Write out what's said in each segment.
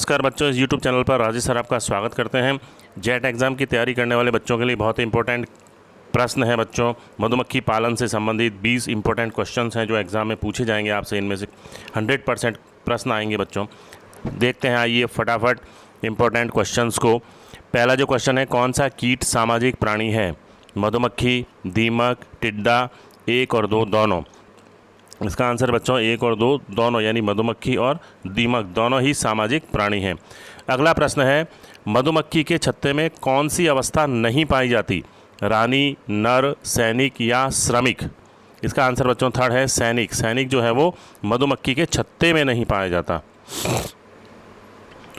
नमस्कार बच्चों, इस YouTube चैनल पर राजेश सर आपका स्वागत करते हैं। जेट एग्ज़ाम की तैयारी करने वाले बच्चों के लिए बहुत ही इंपॉर्टेंट प्रश्न है बच्चों। मधुमक्खी पालन से संबंधित 20 इंपॉर्टेंट क्वेश्चंस हैं जो एग्ज़ाम में पूछे जाएंगे आपसे। इनमें से 100% प्रश्न आएंगे बच्चों। देखते हैं आइए फटाफट इंपॉर्टेंट क्वेश्चंस को। पहला जो क्वेश्चन है, कौन सा कीट सामाजिक प्राणी है? मधुमक्खी, दीमक, टिड्डा, 1 और 2 दोनों। इसका आंसर बच्चों 1 और 2 दोनों, यानी मधुमक्खी और दीमक दोनों ही सामाजिक प्राणी हैं। अगला प्रश्न है, मधुमक्खी के छत्ते में कौन सी अवस्था नहीं पाई जाती? रानी, नर, सैनिक या श्रमिक? इसका आंसर बच्चों थर्ड है सैनिक। सैनिक जो है वो मधुमक्खी के छत्ते में नहीं पाया जाता।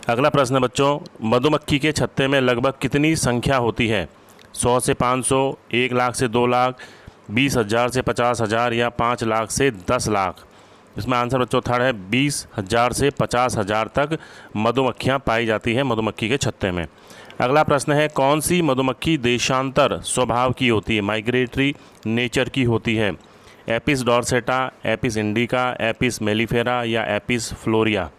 अगला प्रश्न बच्चों, मधुमक्खी के छत्ते में लगभग कितनी संख्या होती है? 100 से 500, 1 लाख से 2 लाख, 20,000 से 50,000 या 5 लाख से 10 लाख? इसमें आंसर बच्चों थर्ड है 20,000 से 50,000 तक मधुमक्खियां पाई जाती हैं मधुमक्खी के छत्ते में। अगला प्रश्न है, कौन सी मधुमक्खी देशांतर स्वभाव की होती है? माइग्रेटरी नेचर की होती है? Apis dorsata, Apis indica, Apis mellifera या एपिस फ्लोरिया?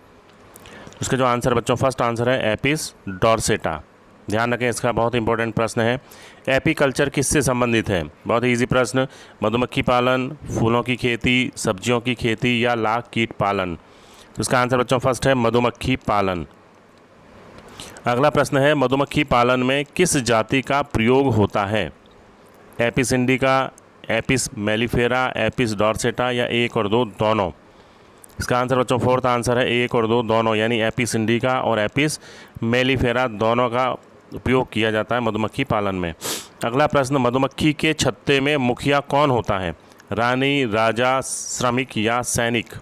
इसका जो आंसर बच्चों फर्स्ट आंसर है एपिस डॉर्सेटा। ध्यान रखें, इसका बहुत इंपॉर्टेंट प्रश्न है। एपीकल्चर किससे संबंधित है? बहुत ही इजी प्रश्न। मधुमक्खी पालन, फूलों की खेती, सब्जियों की खेती या लाख कीट पालन? तो इसका आंसर बच्चों फर्स्ट है मधुमक्खी पालन। अगला प्रश्न है, मधुमक्खी पालन में किस जाति का प्रयोग होता है? Apis indica, Apis mellifera, Apis dorsata या 1 और 2 दोनों? इसका आंसर बच्चों फोर्थ आंसर है 1 और 2 दोनों, यानी एपिस इंडिका और एपिस मेलिफेरा दोनों का उपयोग किया जाता है मधुमक्खी पालन में। अगला प्रश्न, मधुमक्खी के छत्ते में मुखिया कौन होता है? रानी, राजा, श्रमिक या सैनिक?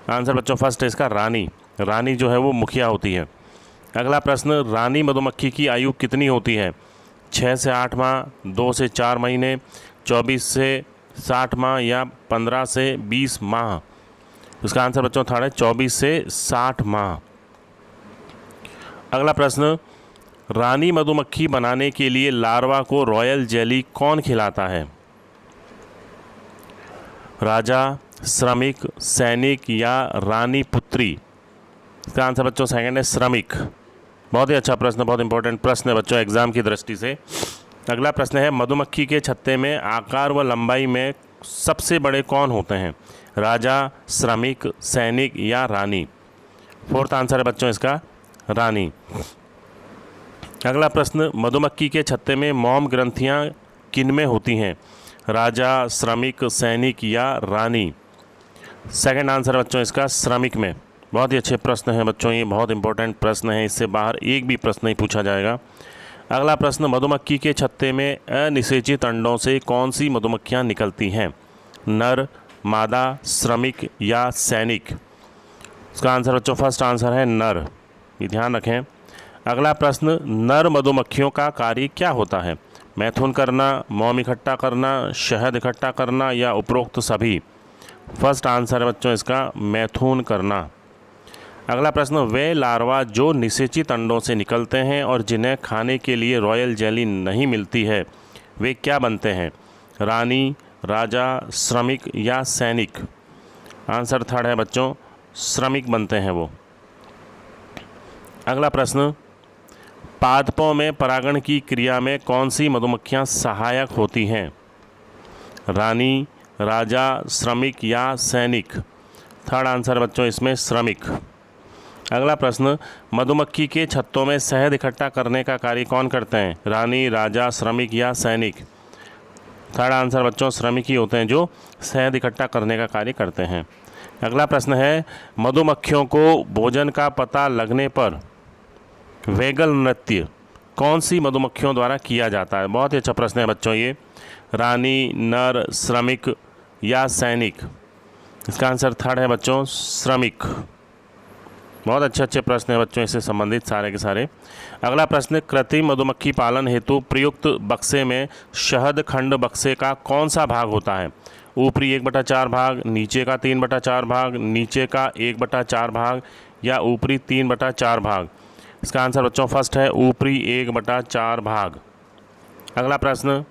आंसर बच्चों फर्स्ट है इसका रानी। रानी जो है वो मुखिया होती है। अगला प्रश्न, रानी मधुमक्खी की आयु कितनी होती है? 6 से 8 माह, 2 से 4 महीने, 24 से 60 माह या 15 से 20 माह? उसका आंसर बच्चों थर्ड है 24 से 60 माह। अगला प्रश्न, रानी मधुमक्खी बनाने के लिए लार्वा को रॉयल जेली कौन खिलाता है? राजा, श्रमिक, सैनिक या रानी पुत्री? इसका आंसर बच्चों सेकंड है श्रमिक। बहुत ही अच्छा प्रश्न, बहुत इंपॉर्टेंट प्रश्न है बच्चों एग्जाम की दृष्टि से। अगला प्रश्न है, मधुमक्खी के छत्ते में आकार व लंबाई में सबसे बड़े कौन होते हैं? राजा, श्रमिक, सैनिक या रानी? फोर्थ आंसर है बच्चों इसका रानी। अगला प्रश्न, मधुमक्खी के छत्ते में मोम ग्रंथियां किन में होती हैं? राजा, श्रमिक, सैनिक या रानी? सेकंड आंसर बच्चों इसका श्रमिक में। बहुत ही अच्छे प्रश्न हैं बच्चों, ये बहुत इंपॉर्टेंट प्रश्न है, इससे बाहर एक भी प्रश्न नहीं पूछा जाएगा। अगला प्रश्न, मधुमक्खी के छत्ते में अनिषेचित अंडों से कौन सी मधुमक्खियां निकलती हैं? नर, मादा, श्रमिक या सैनिक? इसका आंसर बच्चों फर्स्ट आंसर है नर। ये ध्यान रखें। अगला प्रश्न, नर मधुमक्खियों का कार्य क्या होता है? मैथुन करना, मोम इकट्ठा करना, शहद इकट्ठा करना या उपरोक्त सभी? फर्स्ट आंसर है बच्चों इसका मैथुन करना। अगला प्रश्न, वे लार्वा जो निषेचित अंडों से निकलते हैं और जिन्हें खाने के लिए रॉयल जेली नहीं मिलती है, वे क्या बनते हैं? रानी, राजा, श्रमिक या सैनिक? आंसर थर्ड है बच्चों श्रमिक बनते हैं वो। अगला प्रश्न, पादपों में परागण की क्रिया में कौन सी मधुमक्खियां सहायक होती हैं? रानी, राजा, श्रमिक या सैनिक? थर्ड आंसर बच्चों इसमें श्रमिक। अगला प्रश्न, मधुमक्खी के छत्तों में शहद इकट्ठा करने का कार्य कौन करते हैं? रानी, राजा, श्रमिक या सैनिक? थर्ड आंसर बच्चों श्रमिक ही होते हैं जो शहद इकट्ठा करने का कार्य करते हैं। अगला प्रश्न है, मधुमक्खियों को भोजन का पता लगने पर वेगल नृत्य कौन सी मधुमक्खियों द्वारा किया जाता है? बहुत ही अच्छा प्रश्न है बच्चों ये। रानी, नर, श्रमिक या सैनिक? इसका आंसर थर्ड है बच्चों श्रमिक। बहुत अच्छे प्रश्न है बच्चों इससे संबंधित सारे के सारे। अगला प्रश्न, कृत्रिम मधुमक्खी पालन हेतु प्रयुक्त बक्से में शहद खंड बक्से का कौन सा भाग होता है? ऊपरी 1/4 भाग, नीचे का 3/4 भाग, नीचे का 1/4 भाग या ऊपरी 3/4 भाग? इसका आंसर बच्चों फर्स्ट है ऊपरी 1/4 भाग। अगला प्रश्न,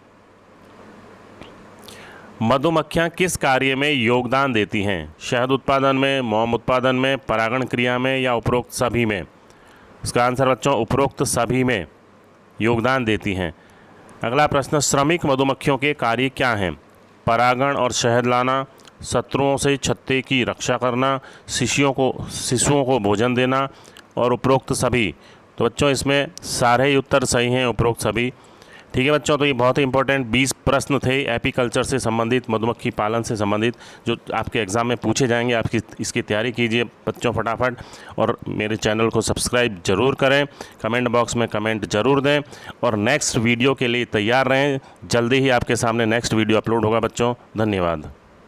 मधुमक्खियाँ किस कार्य में योगदान देती हैं? शहद उत्पादन में, मोम उत्पादन में, परागण क्रिया में या उपरोक्त सभी में? इसका आंसर बच्चों उपरोक्त सभी में योगदान देती हैं। अगला प्रश्न, श्रमिक मधुमक्खियों के कार्य क्या हैं? परागण और शहद लाना, शत्रुओं से छत्ते की रक्षा करना, शिशुओं को भोजन देना और उपरोक्त सभी। तो बच्चों इसमें सारे ही उत्तर सही हैं, उपरोक्त सभी। ठीक है बच्चों, तो ये बहुत ही इंपॉर्टेंट 20 प्रश्न थे एपीकल्चर से संबंधित, मधुमक्खी पालन से संबंधित, जो आपके एग्ज़ाम में पूछे जाएंगे। आपकी इसकी तैयारी कीजिए बच्चों फटाफट, और मेरे चैनल को सब्सक्राइब ज़रूर करें, कमेंट बॉक्स में कमेंट ज़रूर दें, और नेक्स्ट वीडियो के लिए तैयार रहें। जल्दी ही आपके सामने नेक्स्ट वीडियो अपलोड होगा बच्चों। धन्यवाद।